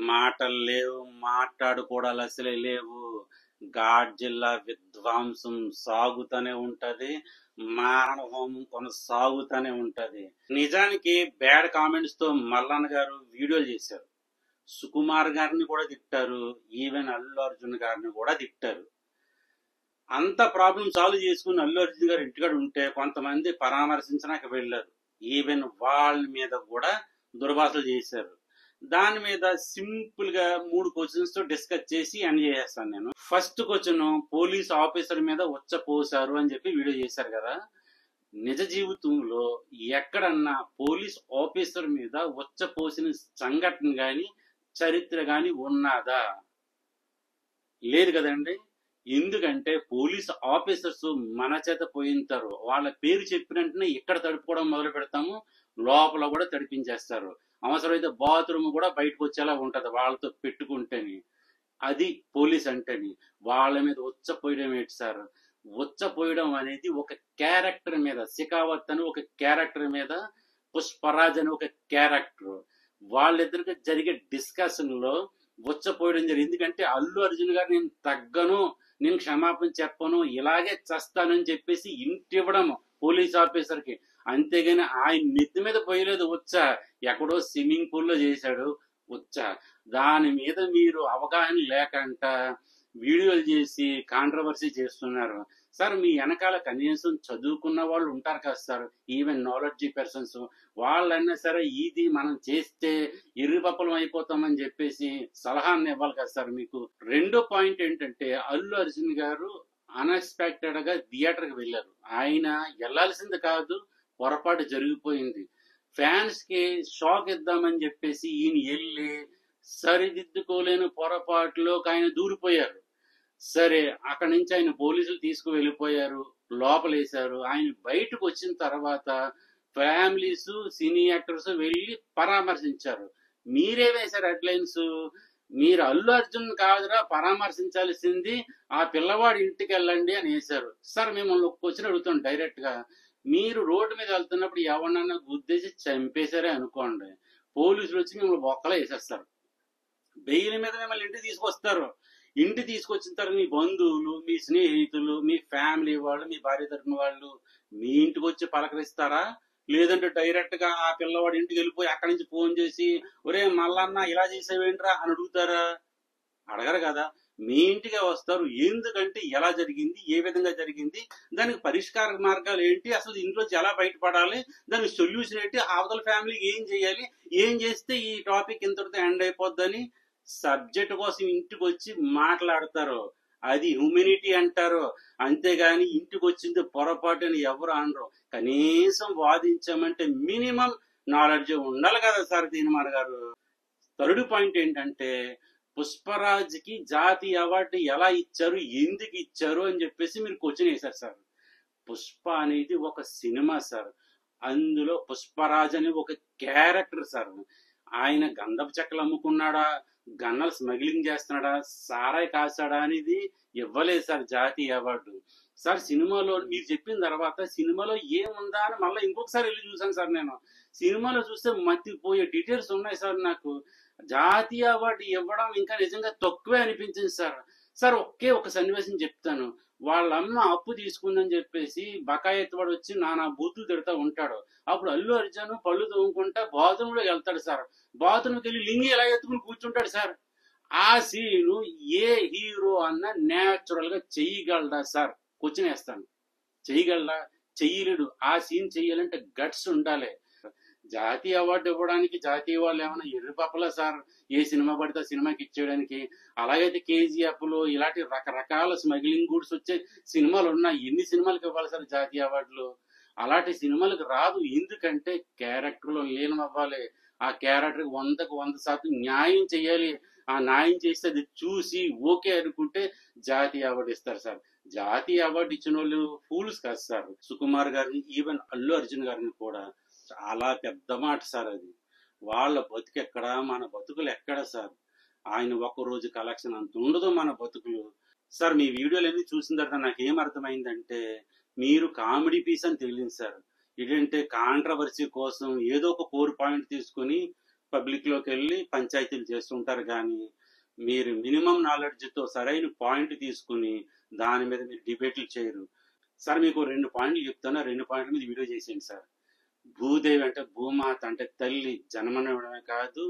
మాటలు లేవు, మాట్లాడుకోవడాలు అసలే లేవు. గాడ్జిల్లా విధ్వంసం సాగుతూనే ఉంటది, మారణ హోమం కొనసాగుతూనే ఉంటది. నిజానికి బ్యాడ్ కామెంట్స్ తో మల్లన్న గారు వీడియోలు చేశారు, సుకుమార్ గారిని కూడా తిట్టారు, ఈవెన్ అల్లు అర్జున్ గారిని కూడా తిట్టారు. అంత ప్రాబ్లం సాల్వ్ చేసుకుని అల్లు అర్జున్ గారు ఇంటికాడ ఉంటే కొంతమంది పరామర్శించడానికి వెళ్ళారు, ఈవెన్ వాళ్ళ మీద కూడా దుర్భాషలు చేశారు. దాని మీద సింపుల్ గా 3 క్వశ్చన్స్ తో డిస్కస్ చేసి ఎండ్ చేసేస్తాను నేను. ఫస్ట్ క్వశ్చన్, పోలీస్ ఆఫీసర్ మీద ఉచ్చ పోసారు అని చెప్పి వీడియో చేశారు కదా. నిజ జీవితంలో ఎక్కడన్నా పోలీస్ ఆఫీసర్ మీద ఉచ్చ పోసిన సంఘటన గాని చరిత్ర గాని ఉన్నదా? లేదు కదండి. ఎందుకంటే పోలీస్ ఆఫీసర్స్ మన చేత పోయింటారు, వాళ్ళ పేరు చెప్పినట్టునే ఇక్కడ తడుపుకోవడం మొదలు పెడతాము, లోపల కూడా తడిపించేస్తారు. అవసరమైతే బాత్రూమ్ కూడా బయటకు వచ్చేలా ఉంటది వాళ్ళతో పెట్టుకుంటేని. అది పోలీస్ అంటేని. వాళ్ళ మీద ఉచ్చపోయడం ఏంటి సార్? ఉచ్చపోయడం అనేది ఒక క్యారెక్టర్ మీద, శిఖావత్ అని ఒక క్యారెక్టర్ మీద, పుష్పరాజ్ అని ఒక క్యారెక్టర్, వాళ్ళిద్దరికి జరిగే డిస్కషన్ లో ఉచ్చపోయడం జరిగింది. ఎందుకంటే అల్లు అర్జున్ గారు నేను తగ్గను, నేను క్షమాపణ చెప్పను, ఇలాగే చస్తానని చెప్పేసి ఇంటి ఇవ్వడం పోలీస్ ఆఫీసర్ కి. అంతేగాని ఆయన నెత్తి మీద పోయలేదు ఉచ్చ, ఎక్కడో స్విమ్మింగ్ పూల్ లో చేశాడు ఉచ్చ. దాని మీద మీరు అవగాహన లేకంట వీడియోలు చేసి కాంట్రవర్సీ చేస్తున్నారు సార్. మీ వెనకాల కనీసం చదువుకున్న వాళ్ళు ఉంటారు కదా సార్, ఈవెన్ నాలెడ్జీ పర్సన్స్, వాళ్ళైనా సరే ఇది మనం చేస్తే ఇరుపప్పలం అయిపోతామని చెప్పేసి సలహాన్ని ఇవ్వాలి కదా సార్ మీకు. రెండో పాయింట్ ఏంటంటే, అల్లు అర్జున్ గారు అన్ఎక్స్పెక్టెడ్ గా థియేటర్ కి వెళ్ళారు. ఆయన వెళ్లాల్సింది కాదు, పొరపాటు జరిగిపోయింది. ఫ్యాన్స్ కి షాక్ ఇద్దామని చెప్పేసి ఈయన వెళ్ళి సరిదిద్దుకోలేని పొరపాటులో ఆయన దూరిపోయారు. సరే, అక్కడి నుంచి ఆయన పోలీసులు తీసుకు వెళ్ళిపోయారు, లోపలేశారు. ఆయన బయటకు వచ్చిన తర్వాత ఫ్యామిలీస్, సినీ యాక్టర్స్ వెళ్ళి పరామర్శించారు. మీరే వేశారు హెడ్లైన్స్, మీరు అల్లు అర్జున్ కాదురా పరామర్శించాల్సింది, ఆ పిల్లవాడి ఇంటికి వెళ్ళండి అని వేశారు. సార్ మిమ్మల్ని ఒక క్వశ్చన్ అడుగుతాం డైరెక్ట్ గా. మీరు రోడ్డు మీద వెళ్తున్నప్పుడు ఎవరినన్నా గుద్దేసి చంపేశారే అనుకోండి, పోలీసులు వచ్చి మిమ్మల్ని బొక్కలో వేసేస్తారు, బెయిల్ మీద మిమ్మల్ని ఇంటికి తీసుకొస్తారు. ఇంటి తీసుకొచ్చిన తర్వాత మీ బంధువులు, మీ స్నేహితులు, మీ ఫ్యామిలీ వాళ్ళు, మీ భార్య తరపున వాళ్ళు మీ ఇంటికి వచ్చి పలకరిస్తారా? లేదంటే డైరెక్ట్ గా ఆ పిల్లవాడి ఇంటికి వెళ్ళిపోయి అక్కడి నుంచి ఫోన్ చేసి ఒరే మల్లన్న ఇలా చేసేవేంట్రా అని అడుగుతారా? అడగరు కదా. మీ ఇంటికే వస్తారు. ఎందుకంటే ఎలా జరిగింది, ఏ విధంగా జరిగింది, దానికి పరిష్కార మార్గాలు ఏంటి, అసలు ఇంట్లోంచి ఎలా బయటపడాలి, దానికి సొల్యూషన్ ఏంటి, అవతల ఫ్యామిలీకి ఏం చేయాలి, ఏం చేస్తే ఈ టాపిక్ ఇంతటితో ఎండ్ అయిపోద్దని సబ్జెక్ట్ కోసం ఇంటికి వచ్చి మాట్లాడతారు. అది హ్యూమినిటీ అంటారు. అంతేగాని ఇంటికి వచ్చింది పొరపాటు అని ఎవరు అనరు. కనీసం వాదించామంటే మినిమం నాలెడ్జ్ ఉండాలి కదా సార్ తీన్మార్ గారు. థర్డ్ పాయింట్ ఏంటంటే, పుష్పరాజ్ కి జాతీయ అవార్డు ఎలా ఇచ్చారు, ఎందుకు ఇచ్చారు అని చెప్పేసి మీరు క్వశ్చన్ వేశారు సార్. పుష్ప అనేది ఒక సినిమా సార్, అందులో పుష్పరాజ్ అని ఒక క్యారెక్టర్ సార్. ఆయన గంధపు చెక్కలు అమ్ముకున్నాడా, గన్నలు స్మగ్లింగ్ చేస్తున్నాడా, సారాయి కాసాడా అనేది ఇవ్వలేదు సార్ జాతీయ అవార్డు. సార్ సినిమాలో మీరు చెప్పిన తర్వాత సినిమాలో ఏముందా అని మళ్ళీ ఇంకొకసారి వెళ్ళి చూసాను సార్. నేను సినిమాలో చూస్తే మర్చిపోయే డీటెయిల్స్ ఉన్నాయి సార్. నాకు జాతీయ అవార్డు ఇవ్వడం ఇంకా నిజంగా తక్కువే అనిపించింది సార్. సార్ ఒకే ఒక సన్నివేశం చెప్తాను. వాళ్ళ అమ్మ అప్పు తీసుకుందని చెప్పేసి బకాయి ఎత్తుబడి వచ్చి నానా బూతులు తిడతా ఉంటాడు. అప్పుడు అల్లు అర్జున్ పళ్ళు తోముకుంటా బాత్రూమ్ లోకి వెళ్తాడు సార్. బాత్రూమ్కి వెళ్ళి లింగి ఎలా ఎత్తుకుని కూర్చుంటాడు సార్. ఆ సీను ఏ హీరో అన్న నేచురల్ గా చెయ్యగలడా సార్? క్వశ్చన్ వేస్తాను. చెయ్యగలడా? చెయ్యలేడు. ఆ సీన్ చెయ్యాలంటే గట్స్ ఉండాలి. జాతీయ అవార్డు ఇవ్వడానికి జాతీయ వాళ్ళు ఏమైనా ఎర్రిపప్పలా సార్, ఏ సినిమా పడితే సినిమాకి ఇచ్చేయడానికి? అలాగైతే కేజీఎఫ్ లో ఇలాంటి రకరకాల స్మగ్లింగ్ గూడ్స్ వచ్చే సినిమాలు ఉన్నాయి, ఎన్ని సినిమాలకు ఇవ్వాలి సార్ జాతీయ అవార్డులు? అలాంటి సినిమాలకు రాదు. ఎందుకంటే క్యారెక్టర్ లో లీనం అవ్వాలి. ఆ క్యారెక్టర్ 100కు 100% న్యాయం చేయాలి. ఆ న్యాయం చేస్తే అది చూసి ఓకే అనుకుంటే జాతీయ అవార్డు ఇస్తారు సార్. జాతీయ అవార్డు ఇచ్చిన వాళ్ళు ఫూల్స్ కాదు సార్. సుకుమార్ గారిని, ఈవెన్ అల్లు అర్జున్ గారిని కూడా చాలా పెద్ద మాట సార్ అది. వాళ్ళ బతుకు ఎక్కడ, మన బతుకులు ఎక్కడ సార్? ఆయన ఒక్క రోజు కలెక్షన్ అంత ఉండదు మన బతుకులు సార్. మీ వీడియోలన్నీ చూసిన తర్వాత నాకేం అర్థమైందంటే, మీరు కామెడీ పీస్ అని తెలియదు సార్. ఏంటంటే కాంట్రవర్సీ కోసం ఏదో ఒక 4 పాయింట్ తీసుకొని పబ్లిక్ లోకి వెళ్ళి పంచాయతీలు చేస్తుంటారు. కానీ మీరు మినిమం నాలెడ్జ్తో సరైన పాయింట్ తీసుకుని దాని మీద మీరు డిబేట్లు చేయరు. సార్ మీకు 2 పాయింట్లు చెప్తాను, 2 పాయింట్ల మీద వీడియో చేసేయండి సార్. భూదేవి అంటే భూమాత అంటే తల్లి, జన్మనివ్వడమే కాదు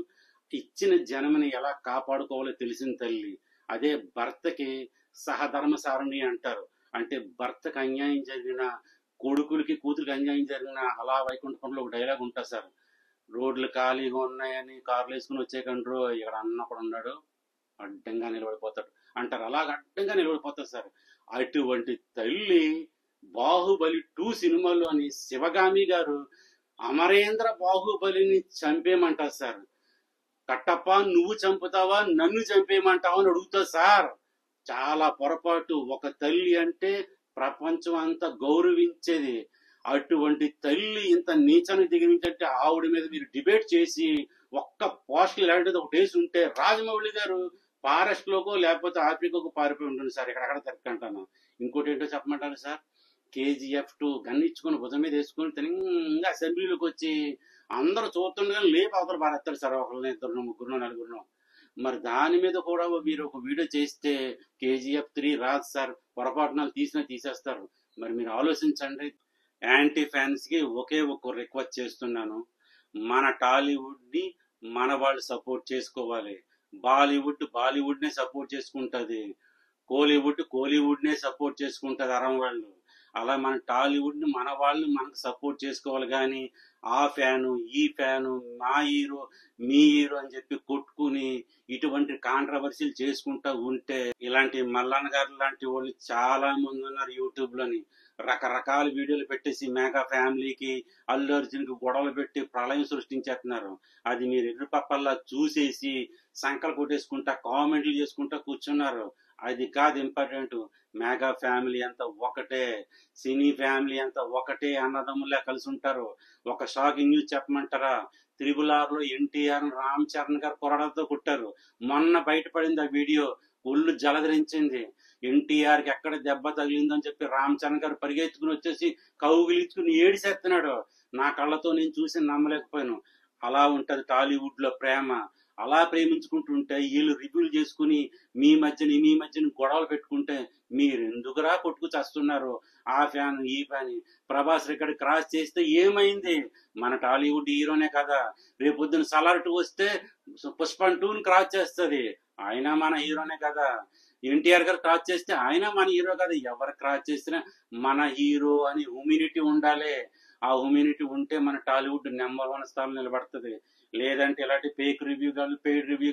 ఇచ్చిన జన్మని ఎలా కాపాడుకోవాలో తెలిసిన తల్లి. అదే భర్తకి సహధర్మసారిణి అంటారు. అంటే భర్తకు అన్యాయం జరిగిన, కొడుకులకి కూతురికి అన్యాయం జరిగిన అలా వైకుంఠంలో ఒక డైలాగ్ ఉంటుంది సార్. రోడ్లు ఖాళీగా ఉన్నాయని కార్లు వేసుకుని వచ్చేకండ్రు, ఇక్కడ అన్న కూడా ఉన్నాడు అడ్డంగా నిలబడిపోతాడు అంటారు. అలాగ అడ్డంగా నిలబడిపోతారు సార్. అటువంటి తల్లి బాహుబలి 2 సినిమాలోని శివగామి గారు అమరేంద్ర బాహుబలిని చంపేయమంటారు సార్. కట్టప్ప నువ్వు చంపుతావా నన్ను చంపేయమంటావా అని అడుగుతా సార్. చాలా పొరపాటు. ఒక తల్లి అంటే ప్రపంచం అంతా గౌరవించేది. అటువంటి తల్లి ఇంత నీచానికి దిగిందంటే ఆవిడ మీద మీరు డిబేట్ చేసి ఒక్క పోస్టర్ లాంటిది ఒకటి వేసి ఉంటే రాజమౌళి గారు ఫారెస్ట్ లోకో లేకపోతే ఆఫ్రికాకు పారిపోయి ఉంటుంది సార్. ఇక్కడక్కడ తిరగంటాను. ఇంకోటి ఏంటో చెప్పమంటారు సార్, KGF2 గన్ ఇచ్చుకుని భుజం మీద వేసుకుని తినంగా అసెంబ్లీలోకి వచ్చి అందరూ చూస్తుండగా లేపు అవతల పారేస్తారు సార్. ఒకరిని, ఇద్దరు, ముగ్గురు, నలుగురు. మరి దాని మీద కూడా మీరు ఒక వీడియో చేస్తే KGF3 రాదు సార్. పొరపాటున తీసేస్తారు. మరి మీరు ఆలోచించండి. యాంటీ ఫ్యాన్స్ కి ఒకే ఒక రిక్వెస్ట్ చేస్తున్నాను. మన టాలీవుడ్ ని మన వాళ్ళు సపోర్ట్ చేసుకోవాలి. బాలీవుడ్ నే సపోర్ట్ చేసుకుంటది. కోలీవుడ్ నే సపోర్ట్ చేసుకుంటది అరం వాళ్ళు. అలా మన టాలీవుడ్ ని మన వాళ్ళు మనకు సపోర్ట్ చేసుకోవాలి. కానీ ఆ ఫ్యాను ఈ ఫ్యాను మా హీరో మీ హీరో అని చెప్పి కొట్టుకుని ఇటువంటి కాంట్రవర్సీలు చేసుకుంటా ఉంటే ఇలాంటి మల్లన్న గారు లాంటి వాళ్ళు చాలా మంది ఉన్నారు యూట్యూబ్ లోని. రకరకాల వీడియోలు పెట్టేసి మెగా ఫ్యామిలీకి అల్లు అర్జున్ కి గొడవలు పెట్టి ప్రళయం సృష్టించేస్తున్నారు. అది మీరు ఎదురుపక్కల్లా చూసేసి సంకలు కొట్టేసుకుంటా కామెంట్లు చేసుకుంటా కూర్చున్నారు. అది కాదు ఇంపార్టెంట్. మెగా ఫ్యామిలీ అంతా ఒకటే, సినీ ఫ్యామిలీ అంతా ఒకటే, అన్నదమ్ములే కలిసి ఉంటారు. ఒక షాకింగ్ న్యూస్ చెప్పమంటారా? RRR లో NTR రామ్ చరణ్ గారు కొరడాతో కొట్టారు. మొన్న బయటపడింది ఆ వీడియో. ఒళ్ళు జలధరించింది. NTR కి ఎక్కడ దెబ్బ తగిలిందని చెప్పి రామ్ చరణ్ గారు పరిగెత్తుకుని వచ్చేసి కౌగిలించుకుని ఏడిసేస్తున్నాడు. నా కళ్ళతో నేను చూసి నమ్మలేకపోయాను. అలా ఉంటది టాలీవుడ్ లో ప్రేమ. అలా ప్రేమించుకుంటుంటే వీళ్ళు రివ్యూలు చేసుకుని మీ మధ్యన గొడవలు పెట్టుకుంటే మీరు ఎందుకురా కొట్టుకు చేస్తున్నారు? ఆ ఫ్యాన్ ఈ ఫ్యాన్. ప్రభాస్ రికార్డ్ క్రాస్ చేస్తే ఏమైంది? మన టాలీవుడ్ హీరోనే కదా. రేపొద్దున సలార్ 2 వస్తే పుష్పన్ 2 క్రాస్ చేస్తుంది. ఆయన మన హీరోనే కదా. NTR గారు క్రాస్ చేస్తే ఆయన మన హీరో కదా. ఎవరు క్రాస్ చేసినా మన హీరో అని హ్యూమినిటీ ఉండాలి. ఆ హ్యూమినిటీ ఉంటే మన టాలీవుడ్ నెంబర్ 1 స్థానం నిలబడుతుంది. లేదంటే ఇలాంటి పెయిడ్ రివ్యూ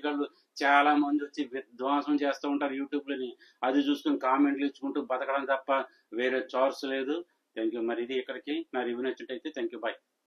గాళ్ళు చాలా మంది వచ్చి విధ్వంసం చేస్తూ ఉంటారు యూట్యూబ్ లోని. అది చూసుకుని కామెంట్లు ఇచ్చుకుంటూ బతకడం తప్ప వేరే చార్స్ లేదు. Thank you. మరి ఇది ఇక్కడికి నా రివ్యూ నచ్చినట్టయితే థ్యాంక్ యూ. బాయ్.